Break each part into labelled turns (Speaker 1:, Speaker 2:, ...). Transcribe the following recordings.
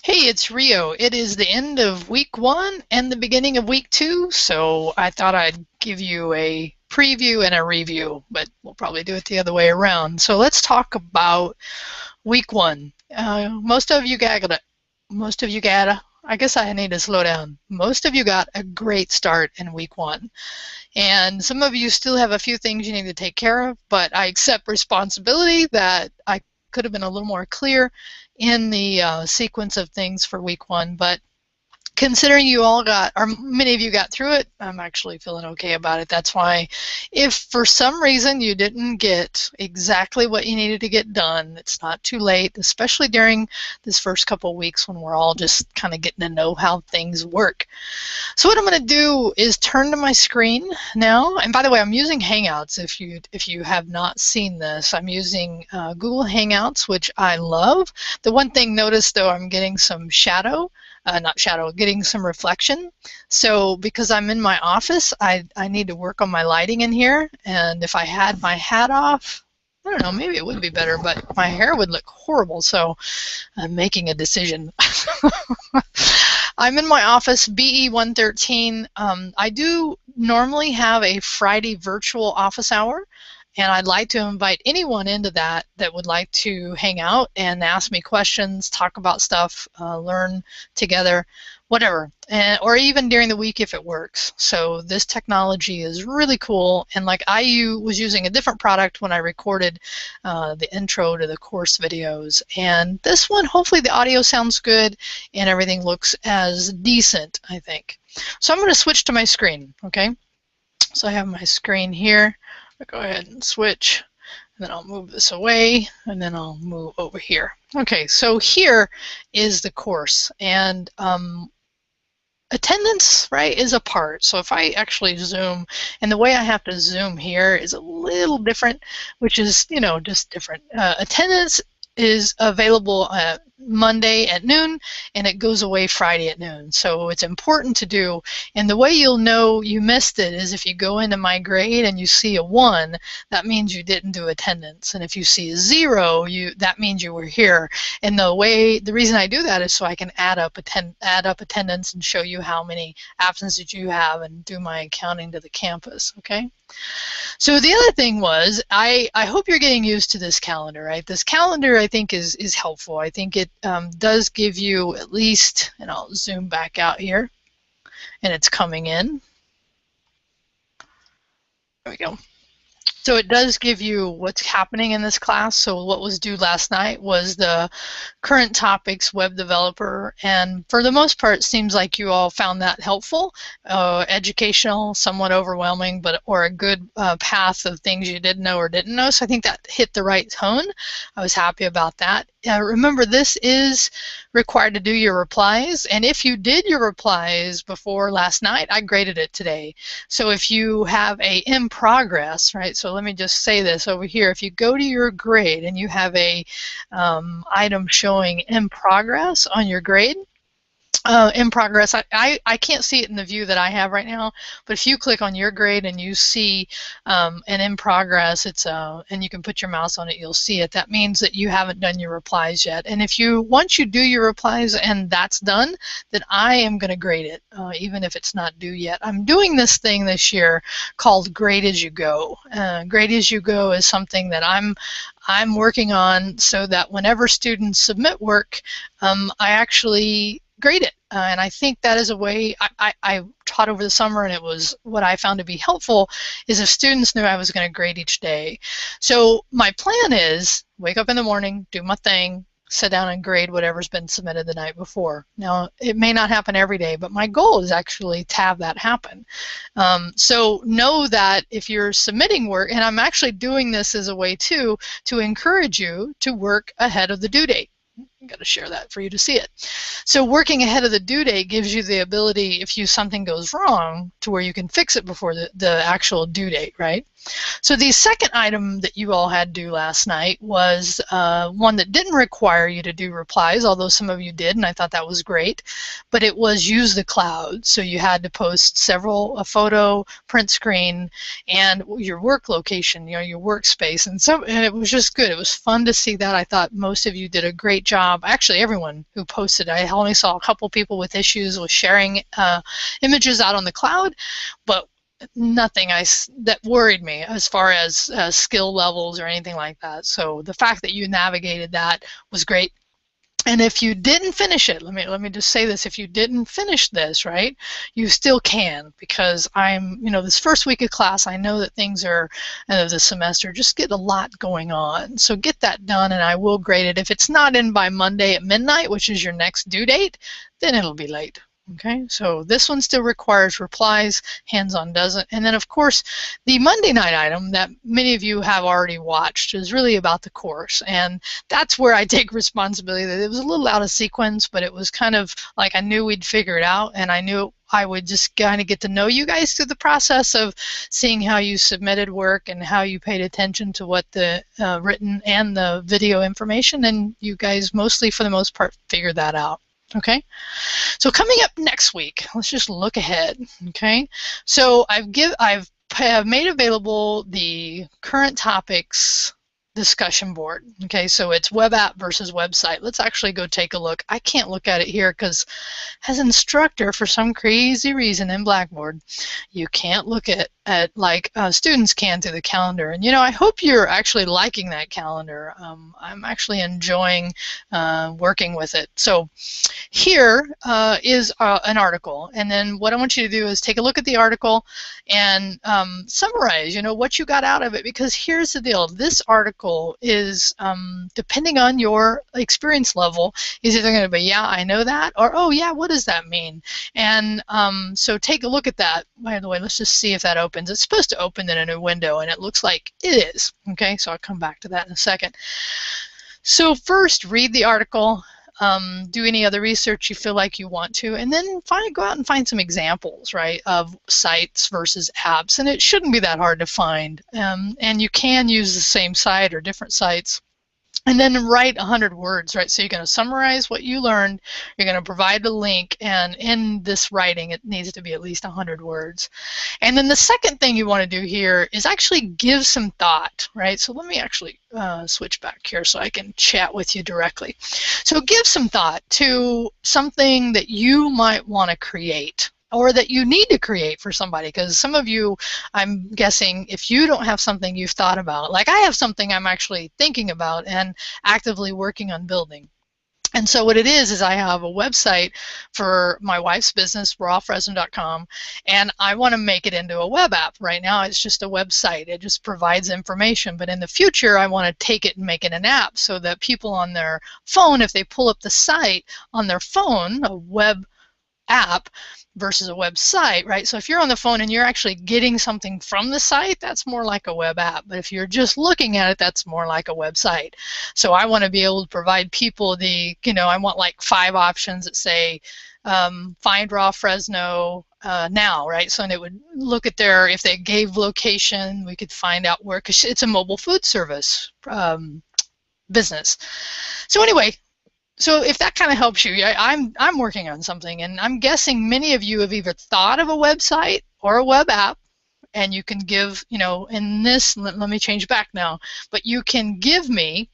Speaker 1: Hey, it's Rio. It is the end of week 1 and the beginning of week 2, so I thought I'd give you a preview and a review, but we'll probably do it the other way around. So let's talk about week 1. I guess I need to slow down. Most of you got a great start in week 1. And some of you still have a few things you need to take care of, but I accept responsibility that I could have been a little more clear in the sequence of things for week 1. But considering you all got, or many of you got through it, I'm actually feeling okay about it. That's why if for some reason you didn't get exactly what you needed to get done, it's not too late, especially during this first couple of weeks when we're all just kind of getting to know how things work. So what I'm going to do is turn to my screen now. And by the way, I'm using Hangouts. If you have not seen this, I'm using Google Hangouts, which I love. The one thing, notice though, I'm getting some getting some reflection. So because I'm in my office, I need to work on my lighting in here. And if I had my hat off, I don't know, maybe it would be better, but my hair would look horrible. So I'm making a decision. I'm in my office, BE 113. I do normally have a Friday virtual office hour, and I'd like to invite anyone into that would like to hang out and ask me questions, talk about stuff, learn together, whatever, or even during the week if it works. So this technology is really cool, and like I was using a different product when I recorded the intro to the course videos, and this one, hopefully the audio sounds good and everything looks as decent, I think. So I'm going to switch to my screen, okay? So I have my screen here. I'll go ahead and switch, and then I'll move this away, and then I'll move over here. Okay, so here is the course, and attendance, right, is a part. So if I actually zoom, and the way I have to zoom here is a little different, which is, you know, just different. Attendance is available Monday at noon, and it goes away Friday at noon. So it's important to do, and the way you'll know you missed it is if you go into my grade and you see a 1, that means you didn't do attendance, and if you see a 0, that means you were here. And the reason I do that is so I can add up attendance and show you how many absences you have and do my accounting to the campus, okay? So the other thing was, I hope you're getting used to this calendar, right? This calendar, I think, is helpful. I think it does give you at least, and I'll zoom back out here, and it's coming in. There we go. So it does give you what's happening in this class. So what was due last night was the current topics, web developer, and for the most part, it seems like you all found that helpful, educational, somewhat overwhelming, or a good path of things you didn't know or didn't know. So I think that hit the right tone. I was happy about that. Remember, this is required to do your replies, and if you did your replies before last night, I graded it today. So if you have a in progress, right, so let me just say this over here, if you go to your grade and you have a item showing in progress on your grade, in progress, I can't see it in the view that I have right now, but if you click on your grade and you see an in progress, and you can put your mouse on it, you'll see it. That means that you haven't done your replies yet. And once you do your replies and that's done, then I am going to grade it, even if it's not due yet. I'm doing this thing this year called Grade As You Go. Grade As You Go is something that I'm working on so that whenever students submit work, I actually grade it. And I think that is a way I taught over the summer, and it was what I found to be helpful, is if students knew I was going to grade each day. So my plan is wake up in the morning, do my thing, sit down and grade whatever's been submitted the night before. Now, it may not happen every day, but my goal is actually to have that happen. So know that if you're submitting work, and I'm actually doing this as a way too to encourage you to work ahead of the due date. I've got to share that for you to see it. So working ahead of the due date gives you the ability, if something goes wrong, to where you can fix it before the actual due date, right? So the second item that you all had due last night was one that didn't require you to do replies, although some of you did, and I thought that was great, but it was use the cloud. So you had to post a photo, print screen, and your work location, your workspace, and it was just good. It was fun to see that. I thought most of you did a great job. actually everyone who posted. I only saw a couple people with issues with sharing images out on the cloud, but nothing that worried me as far as skill levels or anything like that. So the fact that you navigated that was great. And if you didn't finish it, let me just say this: if you didn't finish this, right, you still can, because this first week of class, I know that things are, the semester, just get a lot going on. So get that done, and I will grade it. If it's not in by Monday at midnight, which is your next due date, then it'll be late. Okay, so this one still requires replies, hands-on doesn't. And then, of course, the Monday night item that many of you have already watched is really about the course. And that's where I take responsibility. That it was a little out of sequence, but it was kind of like I knew we'd figure it out, and I knew I would just kind of get to know you guys through the process of seeing how you submitted work and how you paid attention to what the written and the video information, and you guys mostly, for the most part, figured that out. Okay, so coming up next week, let's just look ahead. Okay, so I've made available the current topics discussion board. Okay, so it's web app versus website. Let's actually go take a look. I can't look at it here because as instructor, for some crazy reason in Blackboard, you can't look at like students can through the calendar. And I hope you're actually liking that calendar. I'm actually enjoying working with it. So here is an article, and then what I want you to do is take a look at the article and summarize, what you got out of it, because here's the deal. This article is, depending on your experience level, is either going to be, yeah, I know that, or, oh, yeah, what does that mean? And so take a look at that. By the way, let's just see if that opens. It's supposed to open in a new window, and it looks like it is. Okay, so I'll come back to that in a second. So first, read the article. Do any other research you feel like you want to, and then go out and find some examples, right, of sites versus apps. And it shouldn't be that hard to find. And you can use the same site or different sites. And then write 100 words, right? So you're going to summarize what you learned, you're going to provide a link, and in this writing it needs to be at least 100 words. And then the second thing you want to do here is actually give some thought, right? So let me actually switch back here so I can chat with you directly. So give some thought to something that you might want to create, or that you need to create for somebody, because some of you, I'm guessing, if you don't have something you've thought about, like I have something I'm actually thinking about and actively working on building. And so what it is I have a website for my wife's business, rawfresno.com, and I want to make it into a web app. Right now it's just a website. It just provides information, but in the future I want to take it and make it an app so that people on their phone, if they pull up the site on their phone, a web app versus a website, right? So if you're on the phone and you're actually getting something from the site, that's more like a web app. But if you're just looking at it, that's more like a website. So I want to be able to provide people the, I want like 5 options that say, find Raw Fresno now, right? So, and it would look at if they gave location, we could find out where, because it's a mobile food service business. So anyway, so if that kind of helps you, I'm working on something, and I'm guessing many of you have either thought of a website or a web app, and you can give, in this, let me change back now, but you can give me,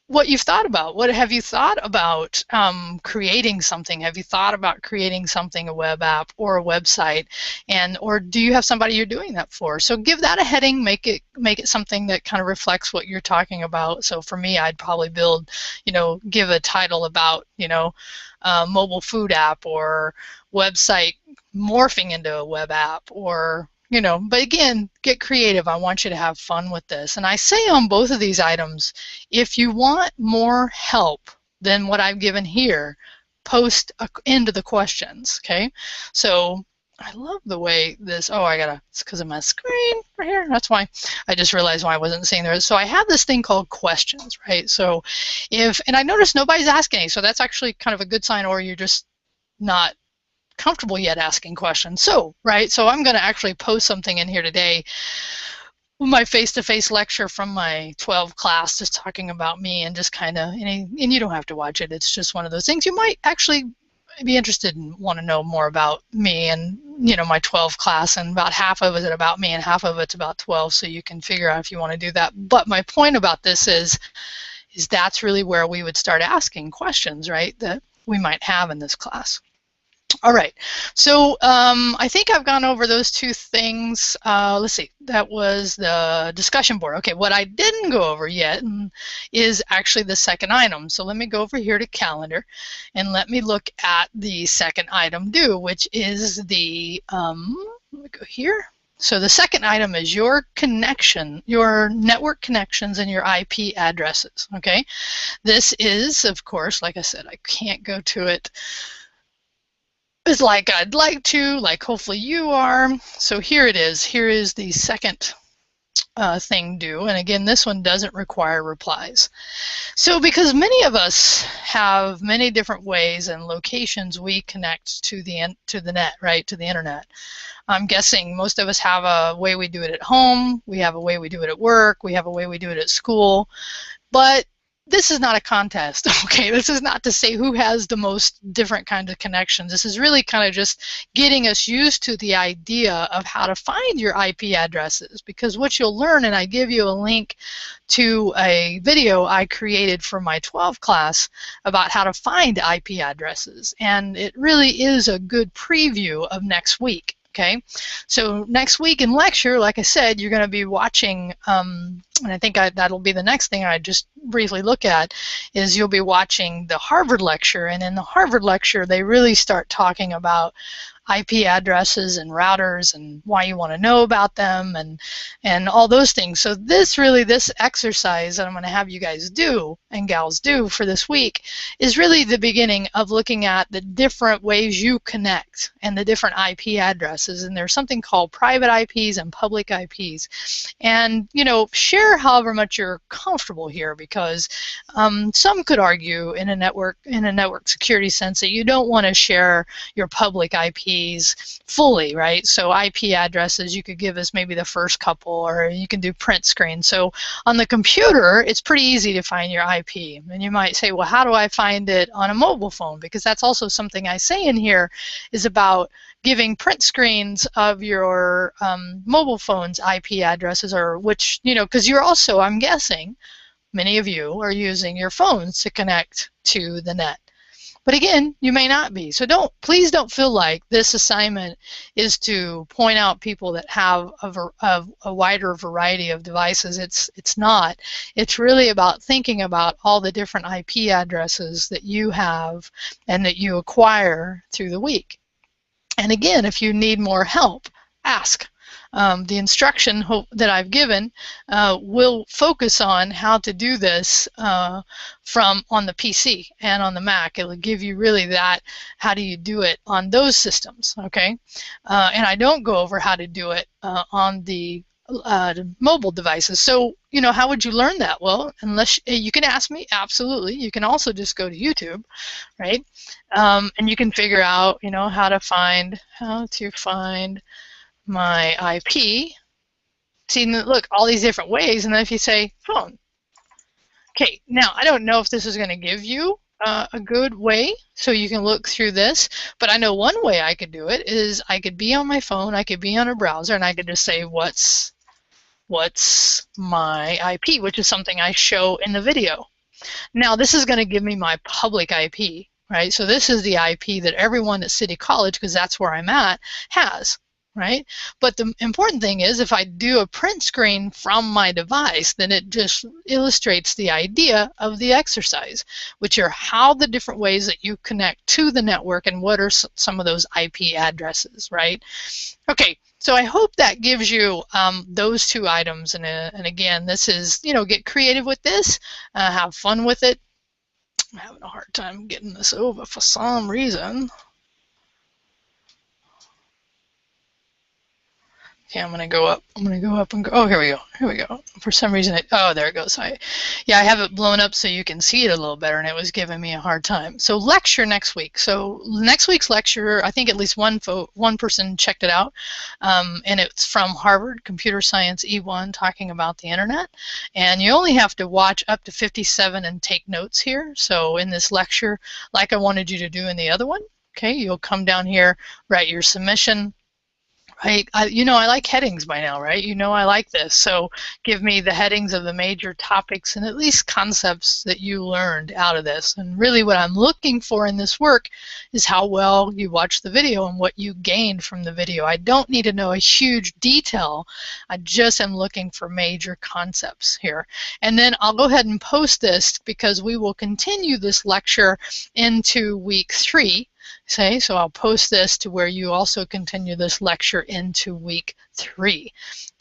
Speaker 1: what you've thought about. What have you thought about creating something? Have you thought about creating something, a web app or a website, or do you have somebody you're doing that for? So give that a heading, make it something that kind of reflects what you're talking about. So for me, I'd probably build, give a title about, mobile food app or website morphing into a web app, or but again, get creative. I want you to have fun with this. And I say on both of these items, if you want more help than what I've given here, post into the questions, okay? So I love the way this, it's because of my screen right here. That's why I just realized why I wasn't seeing there. So I have this thing called questions, right? So and I noticed nobody's asking any, so that's actually kind of a good sign, or you're just not comfortable yet asking questions. So, right, so I'm going to actually post something in here today, my face-to-face lecture from my 12 class, just talking about me, and just kind of, and you don't have to watch it, it's just one of those things. You might actually be interested and want to know more about me and, you know, my 12 class, and about half of it about me and half of it's about 12, so you can figure out if you want to do that. But my point about this is that's really where we would start asking questions, right, that we might have in this class. All right, so I think I've gone over those two things. Let's see, that was the discussion board. Okay, what I didn't go over yet is actually the second item. So let me go over here to calendar and let me look at the second item due, which is the, let me go here. So the second item is your connection, your network connections and your IP addresses, okay? This is, of course, like I said, I can't go to it as like I'd like to, like hopefully you are. So here it is. Here is the second thing due. And again, this one doesn't require replies. So because many of us have many different ways and locations we connect to the net, right, to the internet. I'm guessing most of us have a way we do it at home, we have a way we do it at work, we have a way we do it at school, but this is not a contest, okay? This is not to say who has the most different kinds of connections. This is really kind of just getting us used to the idea of how to find your IP addresses, because what you'll learn, and I give you a link to a video I created for my 12 class about how to find IP addresses, and it really is a good preview of next week. Okay, so next week in lecture, like I said, you're going to be watching, and I think that'll be the next thing I just briefly look at, is you'll be watching the Harvard lecture, and in the Harvard lecture they really start talking about IP addresses and routers and why you want to know about them and all those things. So this exercise that I'm going to have you guys do and gals do for this week is really the beginning of looking at the different ways you connect and the different IP addresses. And there's something called private IPs and public IPs. And, you know, share however much you're comfortable here, because some could argue in a network security sense that you don't want to share your public IPs fully, right? So IP addresses you could give us maybe the first couple, or you can do print screen. So on the computer, it's pretty easy to find your IP. And you might say, well, how do I find it on a mobile phone? Because that's also something I say in here is about giving print screens of your mobile phone's IP addresses, or which, you know, because you're also, I'm guessing, many of you are using your phones to connect to the net. But again, you may not be. So please don't feel like this assignment is to point out people that have a wider variety of devices. It's not. It's really about thinking about all the different IP addresses that you have and that you acquire through the week. And again, if you need more help, ask. The instruction that I've given will focus on how to do this on the PC and on the Mac. It'll give you really that, how do you do it on those systems, okay? And I don't go over how to do it on the mobile devices. So, you know, how would you learn that? Well, unless you can ask me, absolutely. You can also just go to YouTube, right? And you can figure out, you know, how to find my IP. See, look, all these different ways, and then if you say phone. Okay, now I don't know if this is going to give you a good way, so you can look through this, but I know one way I could do it is I could be on my phone, I could be on a browser, and I could just say, what's my IP, which is something I show in the video. Now this is going to give me my public IP, right? So this is the IP that everyone at City College, because that's where I'm at, has. Right? But the important thing is, if I do a print screen from my device, then it just illustrates the idea of the exercise, which are how the different ways that you connect to the network and what are some of those IP addresses, right? Okay, so I hope that gives you those two items. And again, this is, you know, get creative with this, have fun with it. I'm having a hard time getting this over for some reason. Okay, I'm gonna go up. I'm gonna go up and go. Oh, here we go. Here we go. For some reason, oh, there it goes. I have it blown up so you can see it a little better, and it was giving me a hard time. So lecture next week. So next week's lecture, I think at least one person checked it out, and it's from Harvard Computer Science E1 talking about the internet. And you only have to watch up to 57 and take notes here. So in this lecture, like I wanted you to do in the other one, Okay, you'll come down here, write your submission. Right, you know I like headings by now, right? You know I like this. So give me the headings of the major topics and at least concepts that you learned out of this. And really what I'm looking for in this work is how well you watched the video and what you gained from the video. I don't need to know a huge detail. I just am looking for major concepts here. And then I'll go ahead and post this because we will continue this lecture into week 3. So I'll post this to where you also continue this lecture into week 3.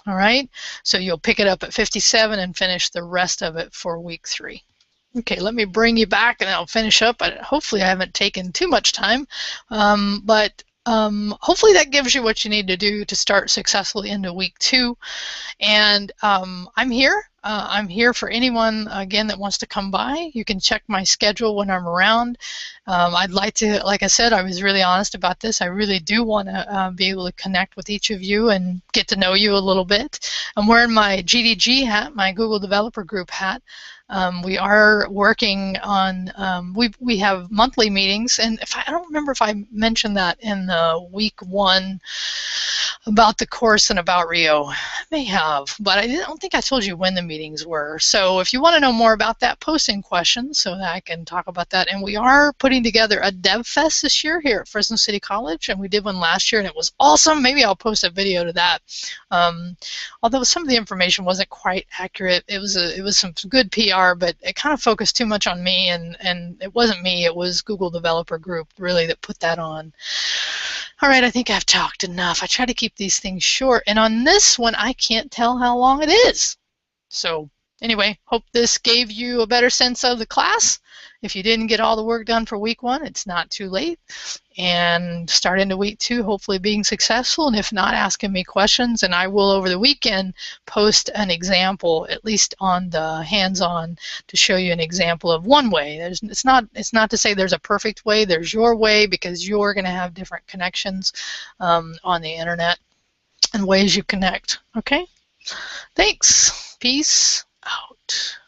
Speaker 1: All right, so you'll pick it up at 57 and finish the rest of it for week 3. Okay, let me bring you back and I'll finish up. Hopefully I haven't taken too much time, but hopefully that gives you what you need to do to start successfully into week 2. And I'm here. I'm here for anyone, again, that wants to come by. You can check my schedule when I'm around. I'd like to, like I said, I was really honest about this. I really do want to be able to connect with each of you and get to know you a little bit. I'm wearing my GDG hat, my Google Developer Group hat. We are working on, we have monthly meetings, and I don't remember if I mentioned that in the week 1 about the course and about Rio. I may have, but I don't think I told you when the meetings were. So if you want to know more about that, post in questions so that I can talk about that. And we are putting together a Dev Fest this year here at Fresno City College, and we did one last year and it was awesome. Maybe I'll post a video to that. Although some of the information wasn't quite accurate. It was some good PR, but it kind of focused too much on me, and it wasn't me, it was Google Developer Group really that put that on. All right, I think I've talked enough. I try to keep these things short, and on this one I can't tell how long it is. So anyway, hope this gave you a better sense of the class. If you didn't get all the work done for week 1, it's not too late. And start into week 2, hopefully being successful, and if not, asking me questions, and I will over the weekend post an example, at least on the hands-on, to show you an example of one way. It's not to say there's a perfect way, there's your way, because you're going to have different connections on the internet and ways you connect. Okay? Thanks. Peace out.